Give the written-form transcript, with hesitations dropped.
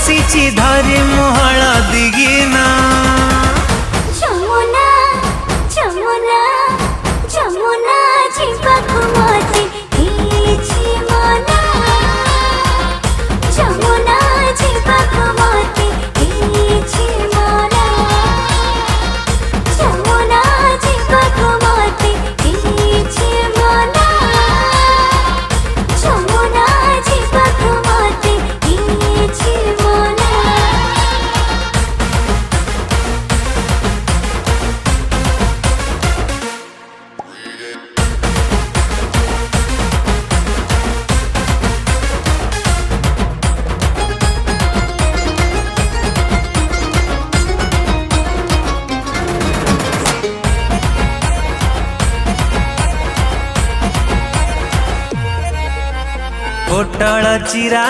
बसीची धारी मोहळ दिगिना जमुना जमुना जमुना जीवाकु मते इछि मना जमुना जीवाकु मते इछि मना जमुना जीवाकु मते इछि मना जमुना जीवाकु मते इछि मना पोटळ चिरा